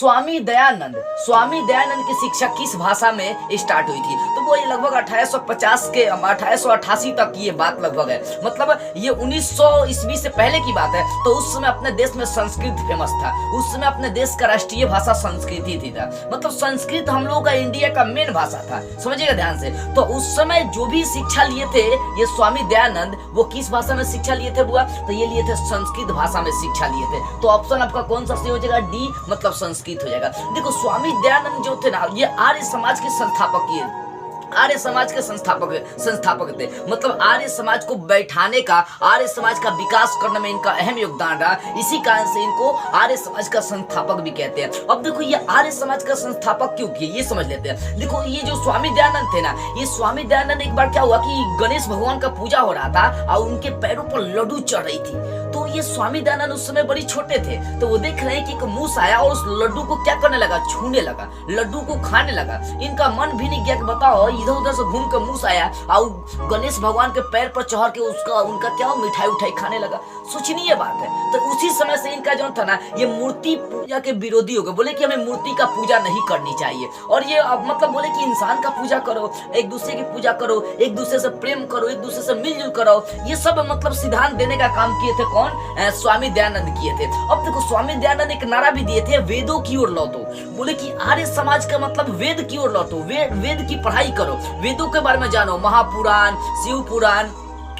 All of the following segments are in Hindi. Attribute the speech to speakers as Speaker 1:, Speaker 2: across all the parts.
Speaker 1: स्वामी दयानंद की शिक्षा किस भाषा में स्टार्ट हुई थी? तो वो ये लगभग 1850 के 1888 तक ये बात लगभग है, मतलब ये 1900 ईस्वी से पहले की बात है। तो उस समय अपने देश में संस्कृत फेमस था, उस समय अपने देश का राष्ट्रीय भाषा संस्कृत ही थी, मतलब संस्कृत हम लोगों का इंडिया का मेन भाषा था, समझिएगा ध्यान से। तो उस समय जो भी शिक्षा लिए थे ये स्वामी दयानंद, वो किस भाषा में शिक्षा लिए थे बुआ? तो ये लिए थे संस्कृत भाषा में शिक्षा लिए थे। तो ऑप्शन आपका कौन सा सही हो जाएगा? डी, मतलब संस्कृत हो जाएगा। देखो स्वामी दयानंद जो थे ना, ये आर्य समाज के संस्थापक, ये आर्य समाज के संस्थापक थे, मतलब आर्य समाज को बैठाने का, आर्य समाज का विकास करने में इनका अहम योगदान रहा। इसी कारण से इनको आर्य समाज का संस्थापक भी कहते हैं। अब देखो ये आर्य समाज का संस्थापक क्यों किए, ये समझ लेते हैं। देखो ये जो स्वामी दयानंद थे ना, ये स्वामी दयानंद, एक बार क्या हुआ कि गणेश भगवान का पूजा हो रहा था और उनके पैरों पर लड्डू चढ़ रही थी। तो ये स्वामी दयानंद उस समय बड़ी छोटे थे, तो वो देख रहे हैं कि एक मूस आया और उस लड्डू को क्या करने लगा? छूने लगा, लड्डू को खाने लगा। इनका मन भी नहीं गया कि बताओ, इधर उधर से घूम कर मूस आया और गणेश भगवान के पैर पर चढ़ के उनका क्या मिठाई उठाई खाने लगा। सोचनीय बात है। तो उसी समय से इनका जो था ना, ये मूर्ति पूजा के विरोधी हो गए, बोले कि हमें मूर्ति का पूजा नहीं करनी चाहिए। और ये मतलब बोले कि इंसान का पूजा करो, एक दूसरे की पूजा करो, एक दूसरे से प्रेम करो, एक दूसरे से मिलजुल करो। ये सब मतलब सिद्धांत देने का काम किए थे कौन? स्वामी दयानंद किए थे। अब देखो स्वामी दयानंद एक नारा भी दिए थे, वेदों की ओर लौटो। बोले कि आर्य समाज का मतलब वेद की ओर लौटो, वेद की पढ़ाई करो, वेदों के बारे में जानो, महापुराण, शिव पुराण,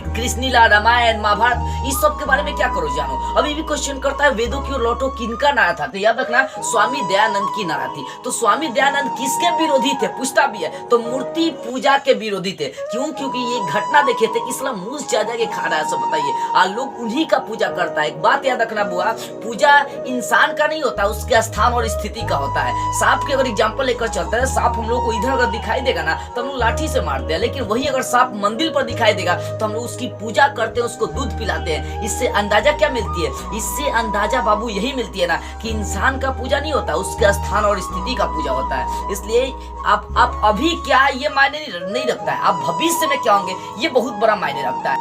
Speaker 1: कृष्णलीला, रामायण, महाभारत, इस सब के बारे में क्या करो, जानो। अभी भी क्वेश्चन करता है वेदों की ओर लौटो किनका नारा था? तो याद रखना स्वामी दयानंद की नारा थी। तो स्वामी दयानंद किसके विरोधी थे? पूछता भी है। तो मूर्ति पूजा के विरोधी थे। क्यों? क्योंकि ये घटना देखे थे कि इसला मूस जा के खा रहा है, सब बताइए, और लोग उन्हीं का पूजा करता है। एक बात याद रखना बुआ, पूजा इंसान का नहीं होता, उसके स्थान और स्थिति का होता है। सांप के अगर एग्जाम्पल लेकर चलते हैं, सांप हम लोग को इधर अगर दिखाई देगा ना तो हम लोग लाठी से मारते हैं, लेकिन वही अगर सांप मंदिर पर दिखाई देगा तो हम लोग उसकी पूजा करते हैं, उसको दूध पिलाते हैं। इससे अंदाजा क्या मिलती है? इससे अंदाजा बाबू यही मिलती है ना कि इंसान का पूजा नहीं होता, उसके स्थान और स्थिति का पूजा होता है। इसलिए आप अभी क्या ये मायने नहीं रखता है, आप भविष्य में क्या होंगे ये बहुत बड़ा मायने रखता है।